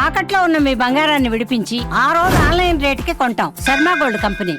తాకట్లో ఉన్న మీ బంగారాన్ని విడిపించి ఆ రోజు ఆన్లైన్ రేటుకి కొంటాం. Sharma gold company.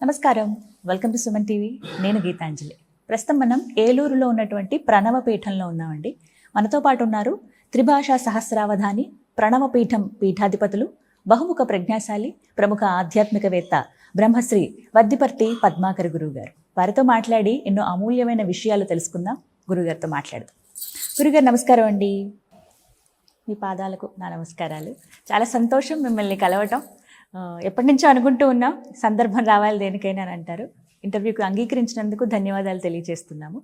నమస్కారం, వెల్కమ్ టు సుమన్ టీవీ. నేను గీతాంజలి. ప్రస్తుతం మనం ఏలూరులో ఉన్నటువంటి ప్రణవపీఠంలో ఉన్నామండి. మనతో పాటు ఉన్నారు త్రిభాషా సహస్రావధాని, ప్రణవపీఠం పీఠాధిపతులు, బహుముఖ ప్రజ్ఞాశాలి, ప్రముఖ ఆధ్యాత్మికవేత్త బ్రహ్మశ్రీ వద్దిపర్తి పద్మాకర్ గురువు గారు. వారితో మాట్లాడి ఎన్నో అమూల్యమైన విషయాలు తెలుసుకుందాం. గురుగారితో మాట్లాడదాం. గురుగారు నమస్కారం అండి. మీ పాదాలకు నా నమస్కారాలు. చాలా సంతోషం మిమ్మల్ని కలవటం. ఎప్పటి నుంచో అనుకుంటూ ఉన్నాం, సందర్భం రావాలి దేనికైనా అని అంటారు. ఇంటర్వ్యూకి అంగీకరించినందుకు ధన్యవాదాలు తెలియజేస్తున్నాము.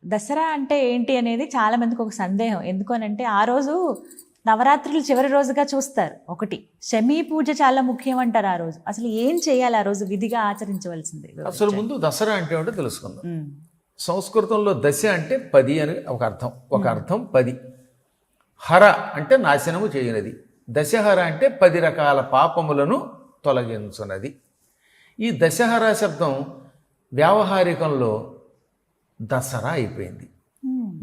దసరా అంటే ఏంటి అనేది చాలామందికి ఒక సందేహం. ఎందుకనంటే ఆ రోజు నవరాత్రులు చివరి రోజుగా చూస్తారు. ఒకటి శమీ పూజ చాలా ముఖ్యం అంటారు. ఆ రోజు అసలు ఏం చేయాలి, ఆ రోజు విధిగా ఆచరించవలసింది? అసలు ముందు దసరా అంటే ఏంటో తెలుసుకుందాం. సంస్కృతంలో దశ అంటే 10 అని ఒక అర్థం 10. హర అంటే నాశనము చేయనది. దశహర అంటే 10 రకాల పాపములను తొలగించున్నది. ఈ దశహర శబ్దం వ్యావహారికంలో దసరా అయిపోయింది.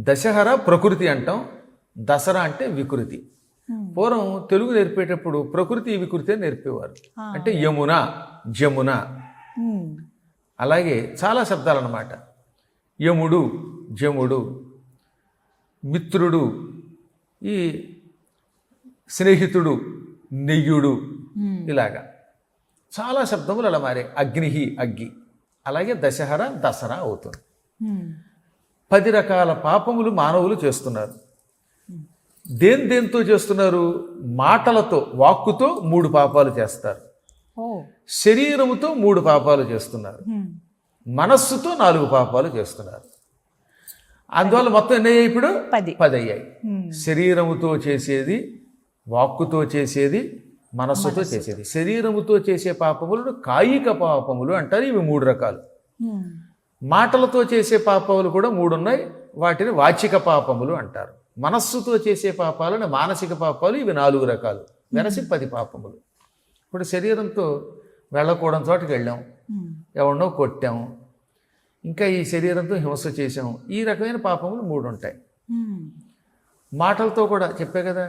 దశహర ప్రకృతి అంటాం, దసరా అంటే వికృతి. పూర్వం తెలుగు నేర్పేటప్పుడు ప్రకృతి వికృతి అని నేర్పేవారు. అంటే యమున, జమున, అలాగే చాలా శబ్దాలు అన్నమాట. యముడు, జముడు, మిత్రుడు, ఈ స్నేహితుడు, నెయ్యుడు, ఇలాగా చాలా శబ్దములు అలా మారే. అగ్నిహి, అగ్గి. అలాగే దశహర దసరా అవుతుంది. 10 రకాల పాపములు మానవులు చేస్తున్నారు. దేంతో చేస్తున్నారు? మాటలతో, వాక్కుతో 3 పాపాలు చేస్తారు. శరీరముతో 3 పాపాలు చేస్తున్నారు. మనస్సుతో 4 పాపాలు చేస్తున్నారు. అందువల్ల మొత్తం ఎన్ని అయ్యాయి? ఇప్పుడు 10 అయ్యాయి. శరీరముతో చేసేది, వాక్కుతో చేసేది, మనస్సుతో చేసేది. శరీరముతో చేసే పాపములను కాయిక పాపములు అంటారు. ఇవి 3 రకాలు. మాటలతో చేసే పాపములు కూడా 3 ఉన్నాయి. వాటిని వాచిక పాపములు అంటారు. మనస్సుతో చేసే పాపాలను మానసిక పాపాలు. ఇవి 4 రకాలు. వెరసి 10 పాపములు. ఇప్పుడు శరీరంతో వెళ్ళకూడని చోటుకి వెళ్ళాం, ఎవరినో కొట్టాము, ఇంకా ఈ శరీరంతో హింస చేసాము. ఈ రకమైన పాపములు 3 ఉంటాయి. మాటలతో కూడా చెప్పే కదా,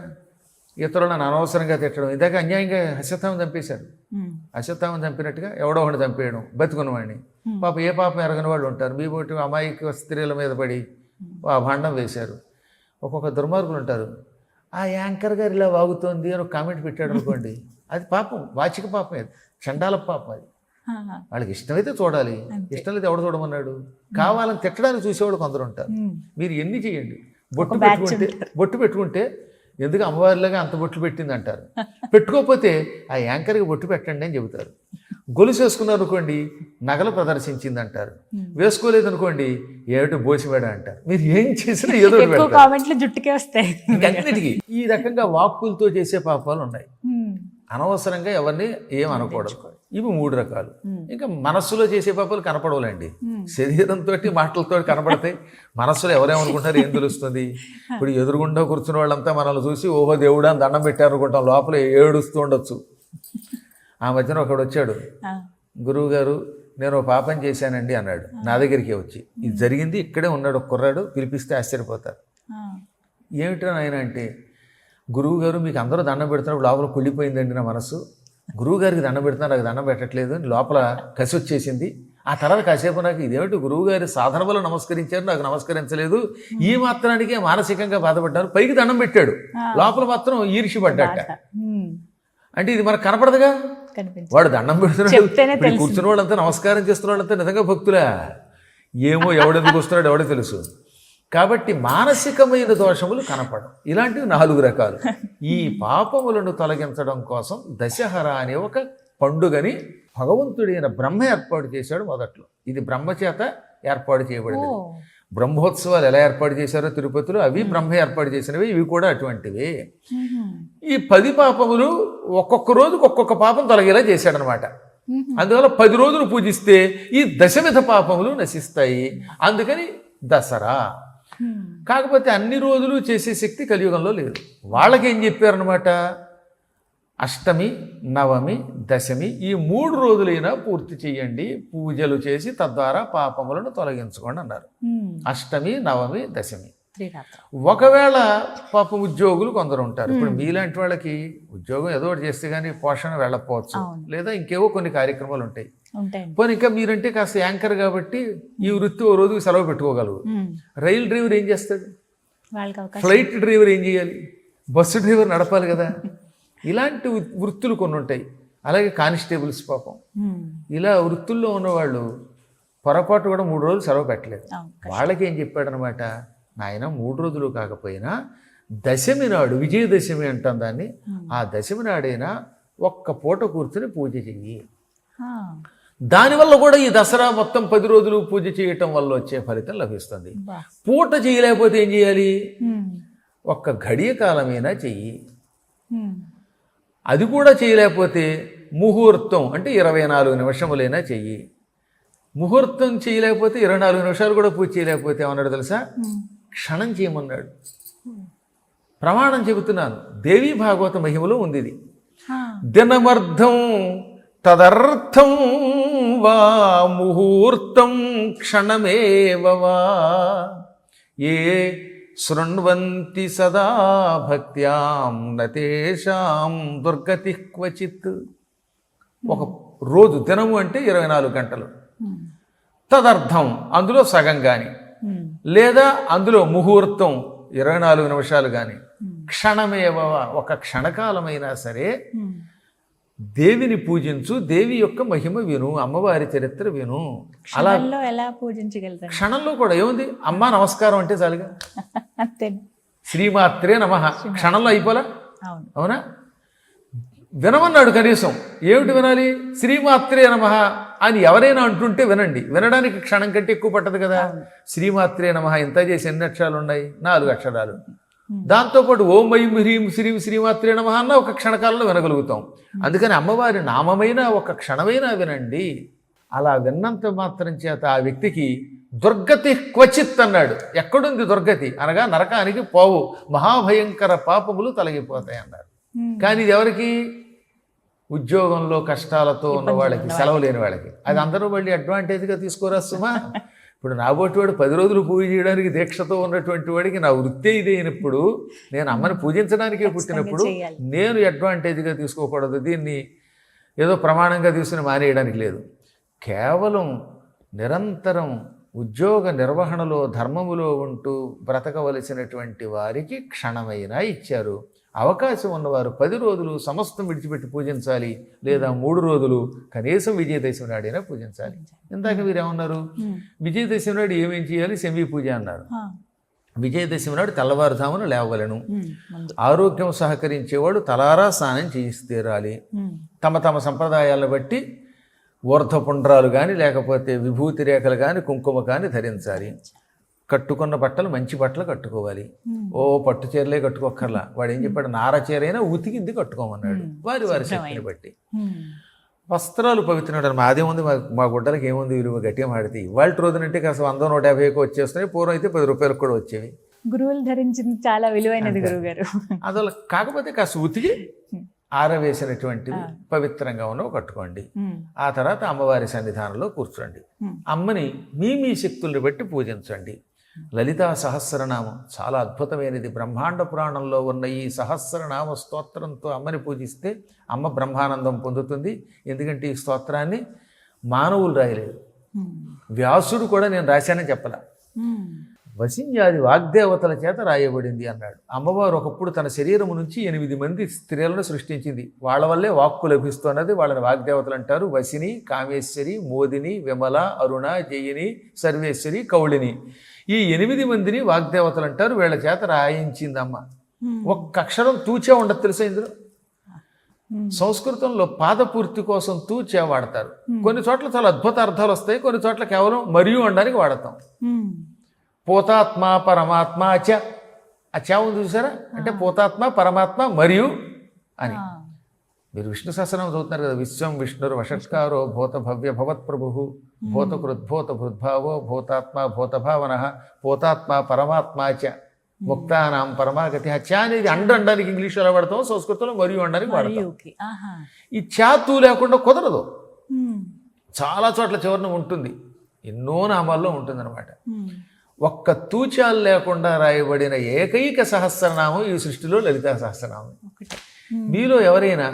ఇతరులను అనవసరంగా తిట్టడం. ఇందాక అన్యాయంగా అశ్వత్థామని చంపేశారు. అశ్వత్థామని చంపినట్టుగా ఎవడో ఒకటి చంపేయడం, బతుకున్నవాడిని. పాప ఏ పాపం ఎరగని వాళ్ళు ఉంటారు. మీ బోటి అమాయక స్త్రీల మీద పడి ఆ భాండం వేశారు. ఒక్కొక్క దుర్మార్గులు ఉంటారు. ఆ యాంకర్ గారు ఇలా వాగుతోంది అని ఒక కామెంట్ పెట్టాడు అనుకోండి, అది పాపం, వాచిక పాపం, అది చండాల పాపం. అది వాళ్ళకి ఇష్టమైతే చూడాలి, ఇష్టం లేదు ఎవడు చూడమన్నాడు. కావాలని తిట్టడానికి చూసేవాడు కొందరు ఉంటారు. మీరు ఎన్ని చేయండి, బొట్టు పెట్టుకుంటే ఎందుకు అమ్మవారిలాగా అంత బొట్లు పెట్టింది అంటారు. పెట్టుకోకపోతే ఆ యాంకర్కి బొట్టు పెట్టండి అని చెబుతారు. గొలుసు వేసుకున్నారు అనుకోండి, నగలు ప్రదర్శించింది అంటారు. వేసుకోలేదు అనుకోండి, ఏమిటో బోసివాడ అంటారు. మీరు ఏం చేసినా ఏదో జుట్టుకే వస్తాయి. అన్నిటికీ ఈ రకంగా వాక్కులతో చేసే పాపాలు ఉన్నాయి. అనవసరంగా ఎవరిని ఏం అనకూడదు. ఇవి 3 రకాలు. ఇంకా మనస్సులో చేసే పాపాలు కనపడవులండి. శరీరంతో మాటలతో కనపడతాయి. మనస్సులో ఎవరేమనుకుంటారు, ఏం తెలుస్తుంది? ఇప్పుడు ఎదురుగుండా కూర్చున్న వాళ్ళంతా మనల్ని చూసి ఓహో దేవుడా అని దండం పెట్టారు అనుకుంటాం. లోపల ఏడుస్తూ ఉండొచ్చు. ఆ మధ్యన ఒకడు వచ్చాడు, గురువు గారు నేను పాపం చేశానండి అన్నాడు. నా దగ్గరికి వచ్చి ఇది జరిగింది, ఇక్కడే ఉన్నాడు ఒక కుర్రాడు, పిలిపిస్తే ఆశ్చర్యపోతారు. ఏమిటో ఆయన అంటే, గురువు గారు మీకు అందరూ దండం పెడుతున్నప్పుడు లోపల కుళ్ళిపోయిందండి నా మనసు. గురువు గారికి దండం పెడుతున్నారు, నాకు దండం పెట్టట్లేదు, లోపల కసి వచ్చేసింది. ఆ తర్వాత కాసేపు నాకు ఇదేమిటి గురువు గారి సాధన వల్ల నమస్కరించారు, నాకు నమస్కరించలేదు, ఈ మాత్రానికే మానసికంగా బాధపడ్డారు. పైకి దండం పెట్టాడు, లోపల మాత్రం ఈర్ష్య పడ్డాట. అంటే ఇది మనకు కనపడదుగా, కనిపించదు. వాడు దండం పెడుతున్నాడు, చెప్తేనే ఇప్పుడు కూర్చున్న వాళ్ళంతా నమస్కారం చేస్తున్న వాళ్ళంతా నిజంగా భక్తులా? ఏమో ఎవడెందుకు వస్తున్నాడు ఎవడో తెలుసు. కాబట్టి మానసికమైన దోషములు కనపడం. ఇలాంటివి 4 రకాలు. ఈ పాపములను తొలగించడం కోసం దశహర అనే ఒక పండుగని భగవంతుడైన బ్రహ్మ ఏర్పాటు చేశాడు మొదట్లో. ఇది బ్రహ్మ చేత ఏర్పాటు చేయబడింది. బ్రహ్మోత్సవాలు ఎలా ఏర్పాటు చేశారో తిరుపతిలో, అవి బ్రహ్మ ఏర్పాటు చేసినవి, ఇవి కూడా అటువంటివి. ఈ 10 పాపములు ఒక్కొక్క రోజుకు ఒక్కొక్క పాపం తొలగేలా చేశాడనమాట. అందువల్ల 10 రోజులు పూజిస్తే ఈ 10 పాపములు నశిస్తాయి. అందుకని దసరా. కాకపోతే అన్ని రోజులు చేసే శక్తి కలియుగంలో లేదు. వాళ్ళకేం చెప్పారనమాట, అష్టమి, నవమి, దశమి ఈ 3 రోజులైనా పూర్తి చేయండి, పూజలు చేసి తద్వారా పాపములను తొలగించుకోండి అన్నారు. అష్టమి, నవమి, దశమి. ఒకవేళ పాపం ఉద్యోగులు కొందరు ఉంటారు. ఇప్పుడు మీలాంటి వాళ్ళకి ఉద్యోగం ఏదో ఒకటి చేస్తే కానీ పోషణ వెళ్ళకపోవచ్చు, లేదా ఇంకేవో కొన్ని కార్యక్రమాలు ఉంటాయి. పోనీ ఇంకా మీరంటే కాస్త యాంకర్ కాబట్టి ఈ వృత్తి ఓ రోజుకి సెలవు పెట్టుకోగలరు. రైలు డ్రైవర్ ఏం చేస్తాడు? ఫ్లైట్ డ్రైవర్ ఏం చేయాలి? బస్సు డ్రైవర్ నడపాలి కదా. ఇలాంటి వృత్తులు కొన్ని ఉంటాయి. అలాగే కానిస్టేబుల్స్ పాపం. ఇలా వృత్తుల్లో ఉన్నవాళ్ళు పొరపాటు కూడా 3 రోజులు సెలవు పెట్టలేదు. వాళ్ళకి ఏం చెప్పాడనమాట, నాయన 3 రోజులు కాకపోయినా దశమి నాడు, విజయదశమి అంటాం దాన్ని, ఆ దశమి నాడైనా ఒక్క పూట కూర్చొని పూజ చెయ్యి. దానివల్ల కూడా ఈ దసరా మొత్తం 10 రోజులు పూజ చేయటం వల్ల వచ్చే ఫలితం లభిస్తుంది. పూట చేయలేకపోతే ఏం చేయాలి? ఒక్క ఘడియ కాలమైనా చెయ్యి. అది కూడా చేయలేకపోతే ముహూర్తం అంటే 24 నిమిషములైనా చెయ్యి. ముహూర్తం చేయలేకపోతే 24 నిమిషాలు కూడా పూజ చేయలేకపోతే ఏమన్నాడు తెలుసా? క్షణం చేయమన్నాడు. ప్రమాణం చెబుతున్నాను, దేవీ భాగవత మహిమలో ఉంది ఇది. దినమర్థం తదర్థం వా ముహూర్తం క్షణమేవ వా ఏ శృణ్వంతి సదా భక్త్యాం నతేషాం దుర్గతి క్వచిత్. ఒక రోజు, దినము అంటే 24 గంటలు, తదర్థం అందులో సగం కానీ, లేదా అందులో ముహూర్తం 24 నిమిషాలు కానీ, క్షణమేవ ఒక క్షణకాలమైనా సరే దేవిని పూజించు, దేవి యొక్క మహిమ విను, అమ్మవారి చరిత్ర విను. అలా ఎలా పూజించగలుగుతారు? క్షణంలో కూడా ఏముంది, అమ్మా నమస్కారం అంటే చాలుగా. శ్రీమాత్రే నమః క్షణంలో అయిపోలా? అవునా? వినమన్నాడు కనీసం. ఏమిటి వినాలి? శ్రీమాత్రే నమః అని ఎవరైనా అంటుంటే వినండి. వినడానికి క్షణం కంటే ఎక్కువ పట్టదు కదా. శ్రీమాత్రే నమః ఇంత చేసి ఎన్ని అక్షరాలు ఉన్నాయి? 4 అక్షరాలు. దాంతోపాటు ఓం ఐం హ్రీం శ్రీం శ్రీమాత్రే నమః అన్న ఒక క్షణకాలంలో వినగలుగుతాం. అందుకని అమ్మవారి నామమైన ఒక క్షణమైనా వినండి. అలా విన్నంత మాత్రం చేత ఆ వ్యక్తికి దుర్గతి క్వచిత్ అన్నాడు. ఎక్కడుంది దుర్గతి? అనగా నరకానికి పోవు, మహాభయంకర పాపములు తొలగిపోతాయి అన్నారు. కానీ ఇది ఎవరికి? ఉద్యోగంలో కష్టాలతో ఉన్న వాళ్ళకి, సెలవు లేని వాళ్ళకి. అది అందరూ మళ్ళీ అడ్వాంటేజ్గా తీసుకోరా సుమా. ఇప్పుడు నాబోటి వాడు 10 రోజులు పూజ చేయడానికి దీక్షతో ఉన్నటువంటి వాడికి నా వృత్తి ఇది అయినప్పుడు, నేను అమ్మని పూజించడానికే పుట్టినప్పుడు నేను అడ్వాంటేజ్గా తీసుకోకూడదు. దీన్ని ఏదో ప్రమాణంగా తీసుకుని మానేయడానికి లేదు. కేవలం నిరంతరం ఉద్యోగ నిర్వహణలో ధర్మములో ఉంటూ బ్రతకవలసినటువంటి వారికి క్షణమైనా ఇచ్చారు. అవకాశం ఉన్నవారు 10 రోజులు సమస్తం విడిచిపెట్టి పూజించాలి, లేదా 3 రోజులు కనీసం విజయదశమి నాడైనా పూజించాలి. ఇందాక మీరు ఏమన్నారు? విజయదశమి నాడు ఏమేం చేయాలి? శమీ పూజ అన్నారు. విజయదశమి నాడు తెల్లవారుజామున లేవలను. ఆరోగ్యం సహకరించేవాడు తలారా స్నానం చేసి తీరాలి. తమ తమ సంప్రదాయాలను బట్టి ఊర్ధ్వపుండ్రాలు కానీ, లేకపోతే విభూతి రేఖలు కానీ, కుంకుమ కానీ ధరించాలి. కట్టుకున్న బట్టలు మంచి బట్టలు కట్టుకోవాలి. ఓ పట్టు చీరలే కట్టుకోక్కర్లా. వాడు ఏం చెప్పాడు? నార చీరైనా ఉతికింది కట్టుకోమన్నాడు, వారి వారి శక్తిని బట్టి. వస్త్రాలు పవిత్రనాడు. మాదేముంది, మా గుడ్డలకి ఏముంది విలువ, గట్టిగా మాడితే ఇవాళ రోజునంటే కాస్త 100, 150 వచ్చేస్తున్నాయి. పూర్వం అయితే 10 రూపాయలకు కూడా వచ్చేవి. గురువులు ధరించింది చాలా విలువైనది గురువు గారు. అసలు కాకపోతే కాస్త ఉతికి ఆరవేసినటువంటిది పవిత్రంగా ఉన్నవి కట్టుకోండి. ఆ తర్వాత అమ్మవారి సన్నిధానంలో కూర్చోండి. అమ్మని మీ శక్తుల్ని బట్టి పూజించండి. లలితా సహస్రనామం చాలా అద్భుతమైనది. బ్రహ్మాండ పురాణంలో ఉన్న ఈ సహస్రనామ స్తోత్రంతో అమ్మని పూజిస్తే అమ్మ బ్రహ్మానందం పొందుతుంది. ఎందుకంటే ఈ స్తోత్రాన్ని మానవులు రాయలేదు, వ్యాసుడు కూడా నేను రాశానని చెప్పలా. వసిన్యాది వాగ్దేవతల చేత రాయబడింది అన్నాడు. అమ్మవారు ఒకప్పుడు తన శరీరము నుంచి 8 మంది స్త్రీలను సృష్టించింది. వాళ్ళ వల్లే వాక్కు లభిస్తున్నది. వాళ్ళని వాగ్దేవతలు అంటారు. వసిని, కామేశ్వరి, మోదిని, విమల, అరుణ, జయిని, సర్వేశ్వరి, కౌళిని. ఈ 8 మందిని వాగ్దేవతలు అంటారు. వీళ్ళ చేత రాయించిందమ్మ. ఒక్క అక్షరం తూచే ఉండదు తెలుసా ఇందులో. సంస్కృతంలో పాదపూర్తి కోసం తూచే వాడతారు. కొన్ని చోట్ల చాలా అద్భుత అర్థాలు వస్తాయి, కొన్ని చోట్ల కేవలం మరియు అనడానికి వాడతాం. పోతాత్మ పరమాత్మ చ, ఆ చ ఉంది చూసారా, అంటే పోతాత్మ పరమాత్మ మరియు అని. మీరు విష్ణు సహస్రనామం చదువుతున్నారు కదా. విశ్వం విష్ణుర్ వషట్కారో భూత భవ్య భవత్ ప్రభు భూత కృద్భూత భృద్భావో భూతాత్మ భూతభావన పోతాత్మ పరమాత్మ చ ముక్తానాం పరమాగతి. చ అనేది అండడానికి ఇంగ్లీష్లో ఎలా వాడతాం, సంస్కృతంలో మరియు అనడానికి వాడతాం. ఈ చాతూ లేకుండా కుదరదు. చాలా చోట్ల చివరిన ఉంటుంది, ఎన్నో నామాల్లో ఉంటుందన్నమాట. ఒక్క తూచాలు లేకుండా రాయబడిన ఏకైక సహస్రనామం ఈ సృష్టిలో లలితా సహస్రనామం. మీలో ఎవరైనా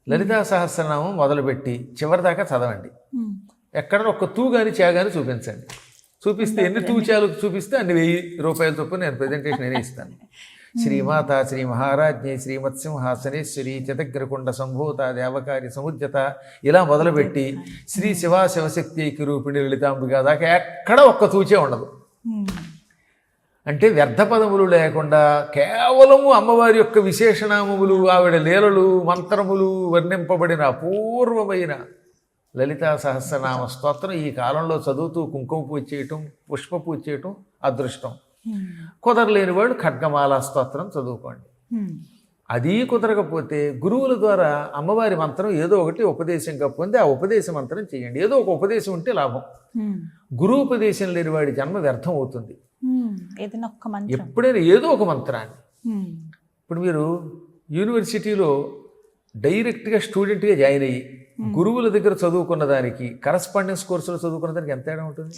లలితా సహస్రనామం మొదలుపెట్టి చివరిదాకా చదవండి. ఎక్కడ ఒక్క తూ గాని చా గాని చూపించండి. చూపిస్తే ఎన్ని తూచాలు చూపిస్తే అన్ని 1000 రూపాయల చొప్పున నేను ప్రజెంటేషన్ నేనే ఇస్తాను. శ్రీమాత శ్రీ మహారాజ్ఞి శ్రీమత్సింహాసనేశ్వరి చతగ్రకుండ సంభూత దేవకారి సముద్యత ఇలా మొదలుపెట్టి శ్రీ శివ శివశక్తి రూపిణి లలితాంబిక దాకా ఎక్కడ ఒక్క తూచే ఉండదు. అంటే వ్యర్థ పదములు లేకుండా కేవలము అమ్మవారి యొక్క విశేషనామములు, ఆవిడ లీలలు, మంత్రములు వర్ణింపబడిన అపూర్వమైన లలితా సహస్రనామ స్తోత్రం ఈ కాలంలో చదువుతూ కుంకుమ పూజ చేయటం, పుష్ప పూజ చేయటం అదృష్టం. కుదరలేని వాడు ఖడ్గమాల స్తోత్రం చదువుకోండి. అది కుదరకపోతే గురువుల ద్వారా అమ్మవారి మంత్రం ఏదో ఒకటి ఉపదేశంగా పొంది ఆ ఉపదేశ మంత్రం చేయండి. ఏదో ఒక ఉపదేశం ఉంటే లాభం. గురువుపదేశం లేని వాడి జన్మ వ్యర్థం అవుతుంది. ఎప్పుడైనా ఏదో ఒక మంత్రాన్ని. ఇప్పుడు మీరు యూనివర్సిటీలో డైరెక్ట్గా స్టూడెంట్గా జాయిన్ అయ్యి గురువుల దగ్గర చదువుకున్న దానికి కరస్పాండెన్స్ కోర్సులో చదువుకున్న దానికి ఎంత తేడా ఉంటుంది?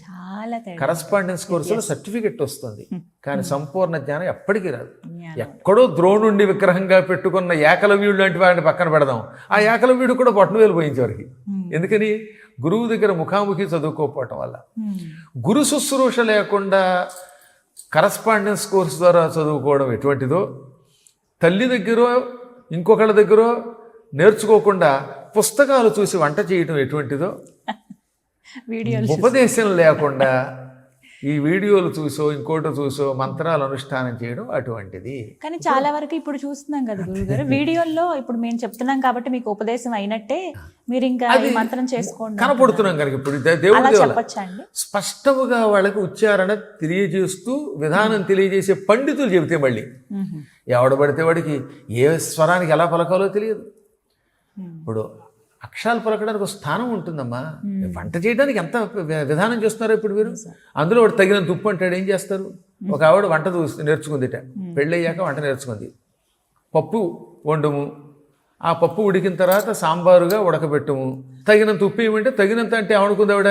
కరస్పాండెన్స్ కోర్సులో సర్టిఫికెట్ వస్తుంది, కానీ సంపూర్ణ జ్ఞానం ఎప్పటికీ రాదు. ఎక్కడో ద్రోణుండి విగ్రహంగా పెట్టుకున్న ఏకలవ్యుడు లాంటి వాడిని పక్కన పెడదాం. ఆ ఏకలవ్యుడు కూడా బొట్టనవేలు పోయించేవారికి. ఎందుకని? గురువు దగ్గర ముఖాముఖి చదువుకోకపోవటం వల్ల. గురు శుశ్రూష లేకుండా కరస్పాండెన్స్ కోర్సు ద్వారా చదువుకోవడం ఎటువంటిదో, తల్లి దగ్గర ఇంకొకళ్ళ దగ్గర నేర్చుకోకుండా పుస్తకాలు చూసి వంట చేయటం ఎటువంటిదో, ఉపదేశం లేకుండా ఈ వీడియోలు చూసో ఇంకోటి చూసో మంత్రాలు అనుష్ఠానం చేయడం అటువంటిది. కానీ చాలా వరకు ఇప్పుడు చూస్తున్నాం కదా గురుగారు, వీడియోల్లో ఇప్పుడు మేము చెప్తున్నాం కాబట్టి మీకు ఉపదేశం అయినట్టే, మీరు ఇంకా మంత్రం చేసుకోండి కనపడుతున్నాం కనుక ఇప్పుడు దేవుడు స్పష్టముగా వాళ్ళకి ఉచ్చారణ తెలియజేస్తూ విధానం తెలియజేసే పండితులు చెబితే మళ్ళీ ఎవడబడితే వాడికి ఏ స్వరానికి ఎలా పలకాలో తెలియదు. ఇప్పుడు అక్షరాలు పలకడానికి ఒక స్థానం ఉంటుందమ్మా. వంట చేయడానికి ఎంత విధానం చేస్తున్నారో ఇప్పుడు మీరు. అందులో వాడు తగినంత ఉప్పు అంటాడు, ఏం చేస్తారు? ఒక ఆవిడ వంట నేర్చుకుందిట, పెళ్ళయ్యాక వంట నేర్చుకుంది. పప్పు వండుము, ఆ పప్పు ఉడికిన తర్వాత సాంబారుగా ఉడకబెట్టము, తగినంత ఉప్పు ఏమంటే తగినంత అంటే ఏమనుకుంది ఆవిడ?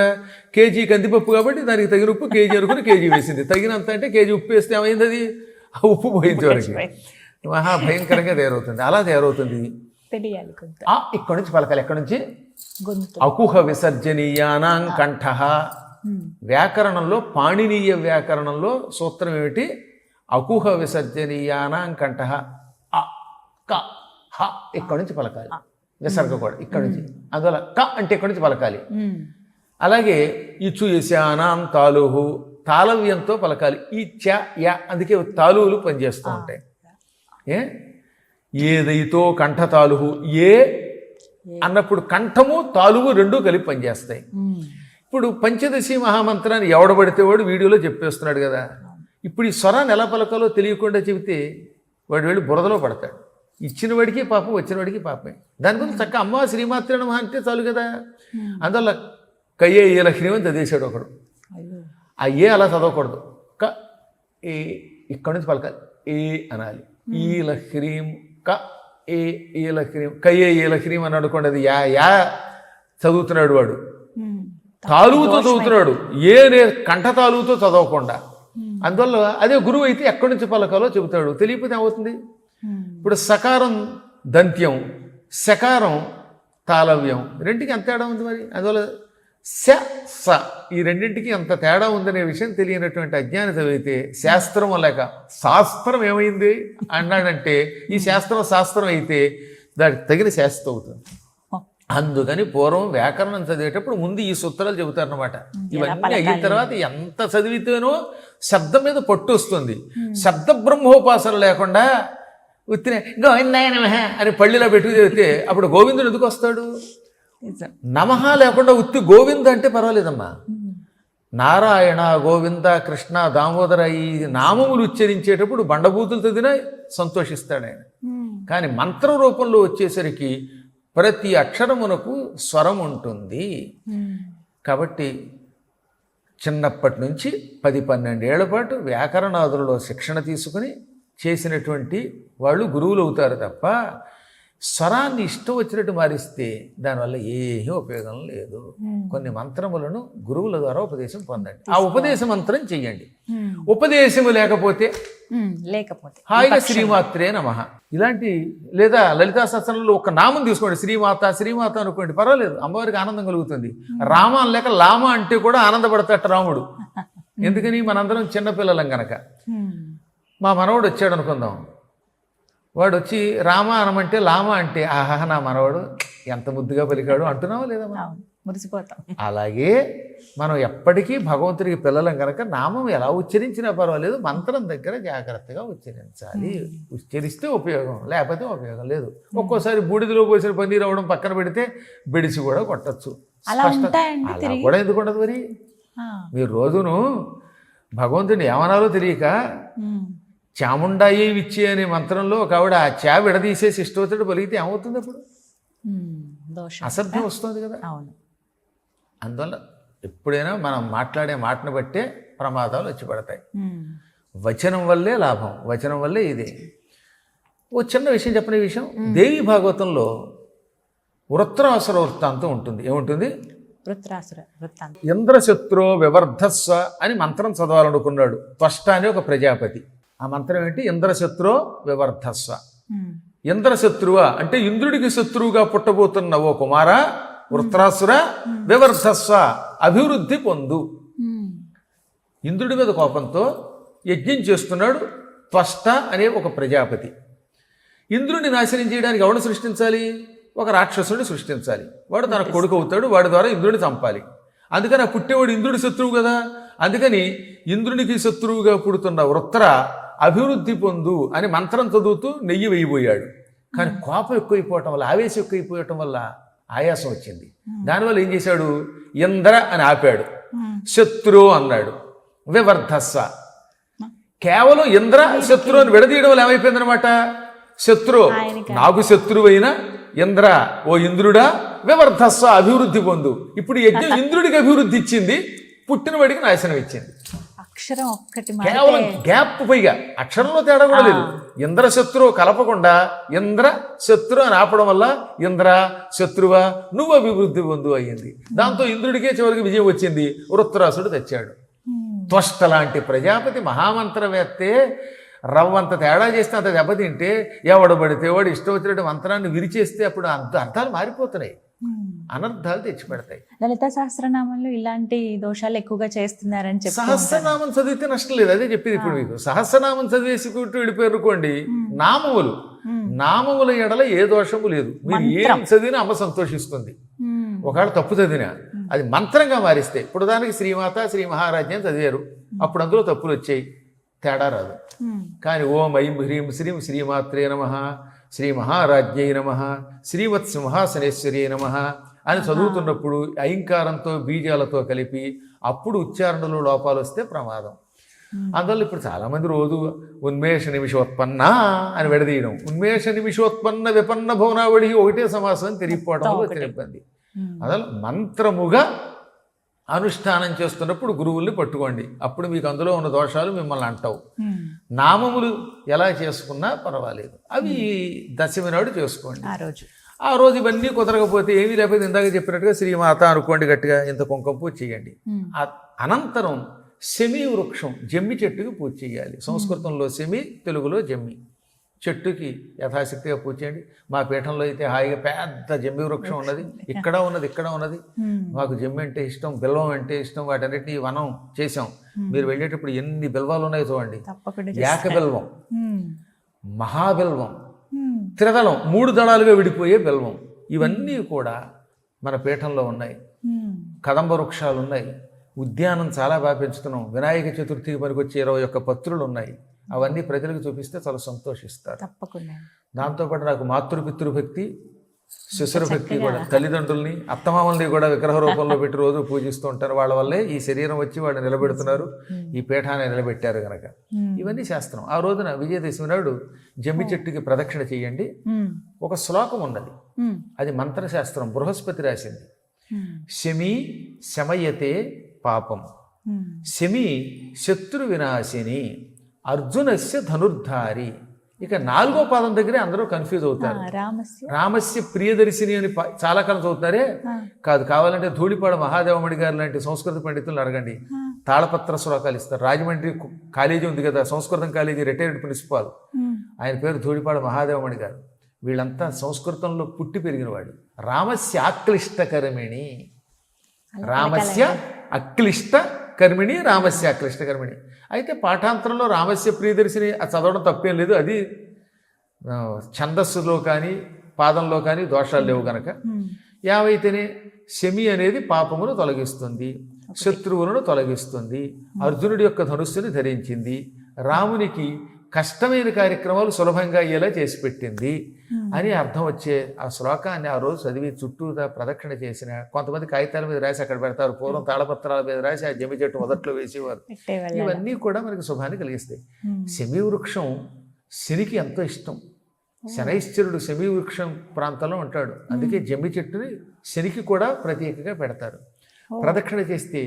కేజీ కందిపప్పు కాబట్టి దానికి తగిన ఉప్పు కేజీ అనుకుని కేజీ వేసింది. తగినంత అంటే కేజీ ఉప్పు వేస్తే ఏమైంది? అది ఆ ఉప్పు పోయింది వరకు మహా భయంకరంగా తయారవుతుంది. అలా తయారవుతుంది. ఇక్కడి నుంచి పలకాలి. ఎక్కడి నుంచి? అకుహ విసర్జనీయానాం కంఠ. వ్యాకరణంలో పాణినీయ వ్యాకరణంలో సూత్రం ఏమిటి? అకుహ విసర్జనీయానాం కంఠ. అ క హ ఇక్కడి నుంచి పలకాలి. విసర్గ కూడా ఇక్కడి నుంచి. అందువల్ల క అంటే ఇక్కడి నుంచి పలకాలి. అలాగే ఇచు యశానాం తాలుహు, తాళవ్యంతో పలకాలి. ఈ చ యా, అందుకే తాలువులు పనిచేస్తూ ఉంటాయి. ఏదైతో కంఠ తాలుహు, ఏ అన్నప్పుడు కంఠము తాలువు రెండూ కలిపి పనిచేస్తాయి. ఇప్పుడు పంచదశి మహామంత్రాన్ని ఎవడబడితే వాడు వీడియోలో చెప్పేస్తున్నాడు కదా. ఇప్పుడు ఈ స్వరాన్ని ఎలా పలకాలో తెలియకుండా చెబితే వాడు వెళ్ళి బురదలో పడతాడు. ఇచ్చిన వాడికి పాపం, వచ్చిన వాడికి పాపమే. దాని గురించి చక్కగా అమ్మ శ్రీమాత్రే నమః అంటే చాలు కదా. అందువల్ల కయ్యే ఏ లక్ష్మీ అని చదివేశాడు ఒకడు. ఆ ఏ అలా చదవకూడదు. క ఏ ఇక్కడి నుంచి పలకాలి. ఏ అనాలి. ఈ లహ్రీం క ఏ ఏలహ్రీం, కయ్యే ఏలహ్రీం అని అనుకోండి. అది యా యా చదువుతున్నాడు వాడు, తాలువుతో చదువుతున్నాడు. కంఠ తాలువుతో చదవకుండా. అందువల్ల అదే గురువు అయితే ఎక్కడి నుంచి పలకాలో చెబుతాడు. తెలియకపోతే ఏమవుతుంది? ఇప్పుడు సకారం దంత్యం, శకారం తాళవ్యం, రెండుకి ఎంత తేడా ఉంది మరి. అందువల్ల శ స ఈ రెండింటికి ఎంత తేడా ఉందనే విషయం తెలియనటువంటి అజ్ఞాని చదివితే శాస్త్రం లేక శాస్త్రం ఏమైంది అన్నాడంటే ఈ శాస్త్రం అయితే దానికి తగిన శాస్త్రం అవుతుంది. అందుకని పూర్వం వ్యాకరణం చదివేటప్పుడు ముందు ఈ సూత్రాలు చెబుతారనమాట. ఇవన్నీ అయిన తర్వాత ఎంత చదివితేనో శబ్దం మీద పట్టు వస్తుంది. శబ్ద బ్రహ్మోపాసన లేకుండా ఉత్తినే గోవిందాయ నమః అని పళ్ళిలో పెట్టుకు చదివితే అప్పుడు గోవిందుడు ఎందుకు వస్తాడు? నమః లేకుండా ఉత్తి గోవింద అంటే పర్వాలేదమ్మా. నారాయణ, గోవింద, కృష్ణ, దామోదర ఈ నామములు ఉచ్చరించేటప్పుడు బండబూతులు చదివినా సంతోషిస్తాడు ఆయన. కానీ మంత్ర రూపంలో వచ్చేసరికి ప్రతి అక్షరమునకు స్వరం ఉంటుంది. కాబట్టి చిన్నప్పటి నుంచి 10-12 ఏళ్ల పాటు వ్యాకరణాదులలో శిక్షణ తీసుకుని చేసినటువంటి వాళ్ళు గురువులు అవుతారు తప్ప స్వరాన్ని ఇష్టం వచ్చినట్టు మారిస్తే దానివల్ల ఏమీ ఉపయోగం లేదు. కొన్ని మంత్రములను గురువుల ద్వారా ఉపదేశం పొందండి, ఆ ఉపదేశ మంత్రం చెయ్యండి. ఉపదేశము లేకపోతే హాయిగా శ్రీమాత్రే నమః ఇలాంటి లేదా లలితా సహస్రంలో ఒక నామం తీసుకోండి, శ్రీమాత అనుకోండి, పర్వాలేదు, అమ్మవారికి ఆనందం కలుగుతుంది. రామ లేక లామ అంటే కూడా ఆనందపడతాట రాముడు. ఎందుకని? మనందరం చిన్నపిల్లలం గనక. మా మనవడు వచ్చాడు అనుకుందాం, వాడు వచ్చి రామ అనమంటే లామ అంటే ఆహా నా మనవాడు ఎంత ముద్దుగా పలికాడు అంటున్నావా లేదా? మురిసిపోతాం. అలాగే మనం ఎప్పటికీ భగవంతుడికి పిల్లలం కనుక నామం ఎలా ఉచ్చరించినా పర్వాలేదు, మంత్రం దగ్గర జాగ్రత్తగా ఉచ్చరించాలి. ఉచ్చరిస్తే ఉపయోగం, లేకపోతే ఉపయోగం లేదు. ఒక్కోసారి బూడిదలో పోసిన పన్నీరు అవ్వడం పక్కన పెడితే బెడిసి కూడా కొట్టచ్చు. అలా కూడా ఎందుకు ఉండదు? మరి మీరు రోజును భగవంతుడిని ఏమనాలో తెలియక చాముండాయి విచ్చి అనే మంత్రంలో ఒక ఆవిడ ఆ చా విడదీసేసి ఇష్టవచ్చుడు పలిగితే ఏమవుతుంది? అప్పుడు అసభ్యం వస్తుంది కదా. అందువల్ల ఎప్పుడైనా మనం మాట్లాడే మాటను బట్టే ప్రమాదాలు వచ్చి పడతాయి. వచనం వల్లే లాభం, వచనం వల్లే ఇదే. ఓ చిన్న విషయం చెప్పిన విషయం, దేవి భాగవతంలో వృత్రాసుర వృత్తాంతం ఉంటుంది. ఏముంటుంది? వృత్రాసుర వృత్తాంతం. ఇంద్రశత్రో వివర్ధస్వ అని మంత్రం చదవాలనుకున్నాడు త్వష్ట అనే ఒక ప్రజాపతి. ఆ మంత్రం ఏంటి? ఇంద్రశత్రో వివర్ధస్వ. ఇంద్రశత్రువ అంటే ఇంద్రుడికి శత్రువుగా పుట్టబోతున్న ఓ కుమారా వృత్రాసుర వివర్ధస్వ అభివృద్ధి పొందు. ఇంద్రుడి మీద కోపంతో యజ్ఞం చేస్తున్నాడు త్వష్ట అనే ఒక ప్రజాపతి. ఇంద్రుడిని నాశనం చేయడానికి ఎవరిని సృష్టించాలి? ఒక రాక్షసుడిని సృష్టించాలి. వాడు తన కొడుకు అవుతాడు, వాడి ద్వారా ఇంద్రుడిని చంపాలి. అందుకని ఆ పుట్టేవాడు ఇంద్రుడి శత్రువు కదా. అందుకని ఇంద్రునికి శత్రువుగా పుడుతున్న వృత్ర అభివృద్ధి పొందు అని మంత్రం చదువుతూ నెయ్యి వేయబోయాడు. కానీ కోపం ఎక్కువైపోవటం వల్ల, ఆవేశం ఎక్కువైపోవటం వల్ల ఆయాసం వచ్చింది. దానివల్ల ఏం చేశాడు? ఇంద్ర అని ఆపాడు, శత్రు అన్నాడు, వివర్ధస్వ. కేవలం ఇంద్ర శత్రు అని విడదీయడం వల్ల ఏమైపోయిందనమాట? శత్రు నాకు శత్రువైన ఇంద్ర, ఓ ఇంద్రుడా వివర్ధస్వ అభివృద్ధి పొందు. ఇప్పుడు యజ్ఞం ఇంద్రుడికి అభివృద్ధి ఇచ్చింది, పుట్టినవాడికి నాశనం ఇచ్చింది. అక్షరం ఒక్కటి కేవలం గ్యాప్, పైగా అక్షరంలో తేడా కూడా లేదు. ఇంద్ర శత్రు కలపకుండా ఇంద్ర శత్రు అని ఆపడం వల్ల ఇంద్ర శత్రువా నువ్వు అభివృద్ధి పొందు అయ్యింది. దాంతో ఇంద్రుడికే చివరికి విజయం వచ్చింది, వృత్రాసుడు తెచ్చాడు. త్వష్ట లాంటి ప్రజాపతి మహామంత్రవేత్తే రవ్వంత తేడా చేస్తే అంత దెబ్బతింటే ఎవడు పడితే వాడు ఇష్టం వచ్చినట్టు మంత్రాన్ని విరిచేస్తే అప్పుడు అర్థాలు మారిపోతున్నాయి, అనర్థాలు తెచ్చిపెడతాయి. లలితా సహస్రనామంలో ఇలాంటి దోషాలు ఎక్కువగా చేస్తున్నారని చెప్పి సహస్రనామం చదివితే నష్టం లేదు, అదే చెప్పింది ఇప్పుడు మీకు. సహస్రనామం చదివేసుకుంటూ వెళ్ళిపోయారుకోండి, నామముల ఎడల ఏ దోషము లేదు. మీరు ఏం చదివినా అమ్మ సంతోషిస్తుంది. ఒకవేళ తప్పు చదివినా అది మంత్రంగా మారిస్తే, ఇప్పుడు దానికి శ్రీమాత శ్రీ మహారాజ్యం చదివారు, అప్పుడు అందులో తప్పులు వచ్చాయి, తేడా రాదు. కానీ ఓం ఐం హ్రీం శ్రీం శ్రీమాత్రే నమః, శ్రీ మహారాజ్ఞై నమః, శ్రీమత్ సింహాసనేశ్వరీ నమః అని చదువుతున్నప్పుడు ఐంకారంతో బీజాలతో కలిపి అప్పుడు ఉచ్చారణలో లోపాలు వస్తే ప్రమాదం. అందువల్ల ఇప్పుడు చాలామంది రోజు ఉన్మేష నిమిషోత్పన్న అని విడదీయడం, ఉన్మేష నిమిషోత్పన్న విపన్న భువనావళి ఒకటే సమాసం తిరిగిపోవడం వల్ల వచ్చిన ఇబ్బంది. అందువల్ల మంత్రముగా అనుష్ఠానం చేస్తున్నప్పుడు గురువుల్ని పట్టుకోండి, అప్పుడు మీకు అందులో ఉన్న దోషాలు మిమ్మల్ని అంటావు. నామములు ఎలా చేసుకున్నా పర్వాలేదు, అవి దశమి నాడు చేసుకోండి. ఆ రోజు ఇవన్నీ కుదరకపోతే ఏమీ లేకపోతే ఇందాక చెప్పినట్టుగా శ్రీమాత అనుకోండి, గట్టిగా ఇంత కుంకుమ పూజ చేయండి. అనంతరం శమి వృక్షం, జమ్మి చెట్టుకి పూజ చేయాలి. సంస్కృతంలో శమి, తెలుగులో జమ్మి చెట్టుకి యథాశక్తిగా పూజ చేయండి. మా పీఠంలో అయితే హాయిగా పెద్ద జమ్మి వృక్షం ఉన్నది, ఇక్కడ ఉన్నది. మాకు జమ్మి అంటే ఇష్టం, బిల్వం అంటే ఇష్టం, వాటన్నిటిని వనం చేసాం. మీరు వెళ్ళేటప్పుడు ఎన్ని బిల్వాలు ఉన్నాయో చూడండి. ఏక బిల్వం, మహాబిల్వం, త్రిదళం, 3 దళాలుగా విడిపోయే బిల్వం, ఇవన్నీ కూడా మన పీఠంలో ఉన్నాయి. కదంబ వృక్షాలు ఉన్నాయి. ఉద్యానం చాలా బాగా పెంచుతున్నాం. వినాయక చతుర్థికి పనికొచ్చే 21 పత్రులు ఉన్నాయి. అవన్నీ ప్రజలకు చూపిస్తే చాలా సంతోషిస్తారు. తప్పకుండా. దాంతోపాటు నాకు మాతృపితృభక్తి, శిశురభక్తి కూడా, తల్లిదండ్రుల్ని అత్తమామల్ని కూడా విగ్రహ రూపంలో పెట్టి రోజు పూజిస్తూ ఉంటారు. వాళ్ళ వల్లే ఈ శరీరం వచ్చి వాళ్ళు నిలబెడుతున్నారు, ఈ పీఠాన్ని నిలబెట్టారు కనుక. ఇవన్నీ శాస్త్రం. ఆ రోజున విజయదశమి నాడు జమ్మి చెట్టుకి ప్రదక్షిణ చేయండి. ఒక శ్లోకం ఉన్నది, అది మంత్రశాస్త్రం, బృహస్పతి రాసింది. శమీ శమయతే పాపం, శమి శత్రు వినాశిని, అర్జునస్య ధనుర్ధారి. ఇక 4వ పాదం దగ్గరే అందరూ కన్ఫ్యూజ్ అవుతారు. రామస్య ప్రియదర్శిని అని చాలా కాలం చదువుతున్నారే, కాదు. కావాలంటే ధూళిపాడ మహాదేవమణి గారు లాంటి సంస్కృత పండితులను అడగండి, తాళపత్ర శ్లోకాలు ఇస్తారు. రాజమండ్రి కాలేజీ ఉంది కదా, సంస్కృతం కాలేజీ, రిటైర్డ్ ప్రిన్సిపాల్, ఆయన పేరు ధూళిపాడ మహాదేవమణి గారు. వీళ్ళంతా సంస్కృతంలో పుట్టి పెరిగిన వాడు. రామస్య ఆక్లిష్టకర్మిణి, రామస్య అక్లిష్ట కర్మిణి, రామస్య అక్లిష్ట కర్మిణి. అయితే పాఠాంతరంలో రామస్య ప్రియదర్శిని అది చదవడం తప్పేం లేదు. అది ఛందస్సులో కానీ పాదంలో కానీ దోషాలు లేవు గనక. యావైతేనే శమి అనేది పాపమును తొలగిస్తుంది, శత్రువులను తొలగిస్తుంది, అర్జునుడి యొక్క ధనుస్సుని ధరించింది, రామునికి కష్టమైన కార్యక్రమాలు సులభంగా అయ్యేలా చేసి పెట్టింది అని అర్థం వచ్చే ఆ శ్లోకాన్ని ఆ రోజు చదివి చుట్టూతా ప్రదక్షిణ చేసిన, కొంతమంది కాగితాల మీద రాసి అక్కడ పెడతారు, పూర్వం తాళపత్రాల మీద రాసి ఆ జమ్మి చెట్టు మొదట్లో వేసేవారు. ఇవన్నీ కూడా మనకి శుభాన్ని కలిగిస్తాయి. శమీ వృక్షం శనికి ఎంతో ఇష్టం. శనైశ్చరుడు శమీ వృక్షం ప్రాంతంలో ఉంటాడు, అందుకే జమ్మి చెట్టుని శనికి కూడా ప్రత్యేకంగా పెడతారు. ప్రదక్షిణ చేస్తే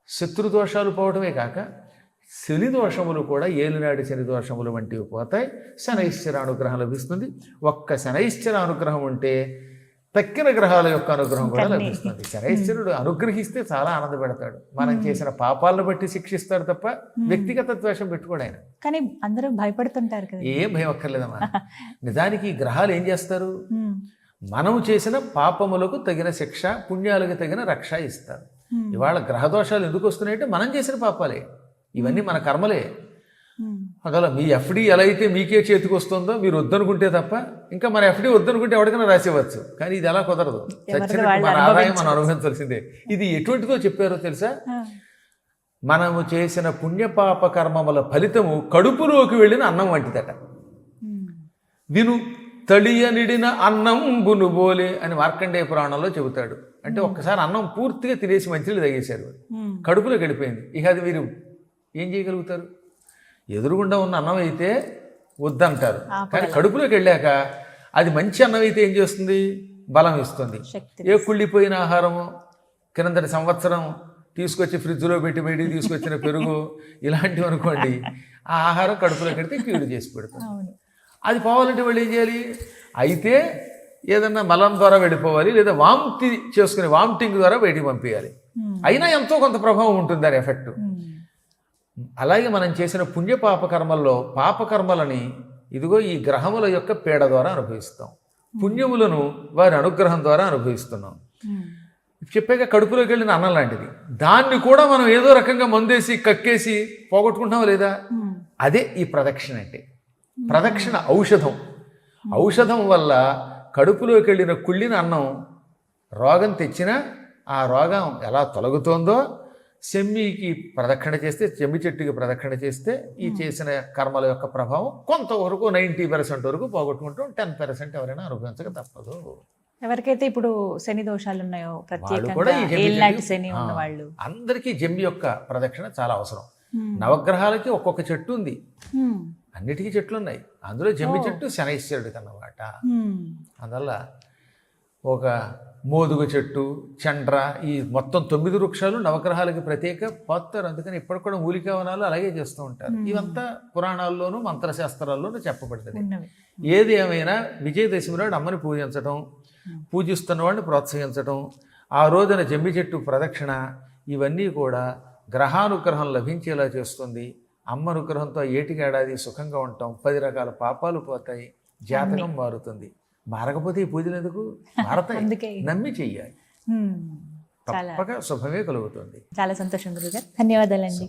శత్రుదోషాలు పోవడమే కాక శని దోషములు కూడా, ఏలినాటి శని దోషములు వంటివి పోతాయి. శనైశ్చర అనుగ్రహం లభిస్తుంది. ఒక్క శనైశ్చర అనుగ్రహం ఉంటే తక్కిన గ్రహాల యొక్క అనుగ్రహం కూడా లభిస్తుంది. శనైశ్వరుడు అనుగ్రహిస్తే చాలా ఆనందపెడతాడు. మనం చేసిన పాపాలను బట్టి శిక్షిస్తాడు తప్ప వ్యక్తిగత ద్వేషం పెట్టుకోడు ఆయన. కానీ అందరూ భయపడుతుంటారు కదా. ఏం భయం అక్కర్లేదమ్మా. నిజానికి ఈ గ్రహాలు ఏం చేస్తారు, మనం చేసిన పాపములకు తగిన శిక్ష, పుణ్యాలకు తగిన రక్ష ఇస్తారు. ఇవాళ గ్రహదోషాలు ఎందుకు వస్తున్నాయంటే మనం చేసిన పాపాలే. ఇవన్నీ మన కర్మలే. అసలు మీ ఎఫ్డి ఎలా అయితే మీకే చేతికి వస్తుందో మీరు వద్దనుకుంటే తప్ప, ఇంకా మన ఎఫ్డి వద్దనుకుంటే ఎవరికైనా రాసేవచ్చు. కానీ ఇది ఎలా కుదరదు. చచ్చినట్టు మన ఆదాయం మనం అనుభవించాల్సిందే. ఇది ఎటువంటిదో చెప్పారో తెలుసా? మనము చేసిన పుణ్యపాప కర్మముల ఫలితము కడుపులోకి వెళ్ళిన అన్నం వంటిదట. విను తళియనిడిన అన్నం బునుబోలే అని మార్కండేయ పురాణంలో చెబుతాడు. అంటే ఒక్కసారి అన్నం పూర్తిగా తినేసి మంచినీళ్ళు తాగేశారు, కడుపులోకి వెళ్ళిపోయింది. ఇక అది మీరు ఏం చేయగలుగుతారు? ఎదురుగుండా ఉన్న అన్నం అయితే వద్దంటారు, కానీ కడుపులోకి వెళ్ళాక అది మంచి అన్నం అయితే ఏం చేస్తుంది? బలం ఇస్తుంది. ఏ కుళ్ళిపోయిన ఆహారము కిందటి సంవత్సరం తీసుకొచ్చి ఫ్రిడ్జ్లో పెట్టి బయటికి తీసుకొచ్చిన పెరుగు ఇలాంటివి అనుకోండి, ఆ ఆహారం కడుపులోకి వెళ్తే కీడు చేసి పెడుతుంది. అది పోవాలంటే వాళ్ళు ఏం చేయాలి? అయితే ఏదన్నా మలం ద్వారా వెళ్ళిపోవాలి, లేదా వాంతి చేసుకుని వామిటింగ్ ద్వారా బయటికి పంపించాలి. అయినా ఎంతో కొంత ప్రభావం ఉంటుంది దాని ఎఫెక్ట్. అలాగే మనం చేసిన పుణ్యపాప కర్మల్లో పాపకర్మలని ఇదిగో ఈ గ్రహముల యొక్క పీడ ద్వారా అనుభవిస్తాం, పుణ్యములను వారి అనుగ్రహం ద్వారా అనుభవిస్తున్నాం. చెప్పాక కడుపులోకి వెళ్ళిన అన్నం లాంటిది, దాన్ని కూడా మనం ఏదో రకంగా మందేసి కక్కేసి పోగొట్టుకుంటాం లేదా? అదే ఈ ప్రదక్షిణ అంటే. ప్రదక్షిణ ఔషధం. ఔషధం వల్ల కడుపులోకి వెళ్ళిన కుళ్ళిన అన్నం రోగం తెచ్చినా ఆ రోగం ఎలా తొలగుతోందో, సెమ్మికి ప్రదక్షిణ చేస్తే, చెమ్మి చెట్టుకి ప్రదక్షిణ చేస్తే ఈ చేసిన కర్మల యొక్క ప్రభావం కొంతవరకు 90% వరకు పోగొట్టుకుంటాం. 10% ఎవరైనా అనుభవించక తప్పదు. ఎవరికైతే ఇప్పుడు శని దోషాలు ఉన్నాయో, ప్రత్యేకంగా శని ఉన్న వాళ్ళు అందరికీ జమ్మి యొక్క ప్రదక్షిణ చాలా అవసరం. నవగ్రహాలకి ఒక్కొక్క చెట్టు ఉంది, అన్నిటికీ చెట్లు ఉన్నాయి. అందులో జమ్మి చెట్టు శనైశ్వరుడికి అన్నమాట. అందువల్ల ఒక మోదుగు చెట్టు, చండ్ర, ఈ మొత్తం 9 వృక్షాలు నవగ్రహాలకి ప్రత్యేక పోతారు. అందుకని ఇప్పటికి కూడా మూలికావనాలు అలాగే చేస్తూ ఉంటారు. ఇవంతా పురాణాల్లోనూ మంత్రశాస్త్రాల్లోనూ చెప్పబడుతుంది. ఏది ఏమైనా విజయదశమి నాడు అమ్మని పూజించడం, పూజిస్తున్న వాడిని ప్రోత్సహించడం, ఆ రోజున జమ్మి చెట్టు ప్రదక్షిణ, ఇవన్నీ కూడా గ్రహానుగ్రహం లభించేలా చేస్తుంది. అమ్మ అనుగ్రహంతో ఏటికేడాది సుఖంగా ఉంటాం, 10 రకాల పాపాలు పోతాయి, జాతకం మారుతుంది. మారకపోతే ఈ పూజలు ఎందుకు మారతాయి? అందుకే. నమ్మి చెయ్యాలి, చాలా తప్పక శుభమే కలుగుతుంది. చాలా సంతోషం గురుగారు, ధన్యవాదాలండి.